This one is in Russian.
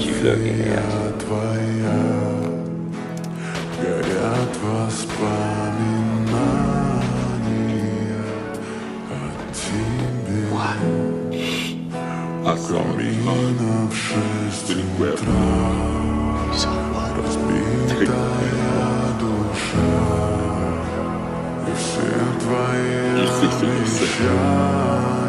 keep looking, yeah. твоя, горят воспоминания о тебе. Камина в 6 утра, разбитая душа, и все твои обещания.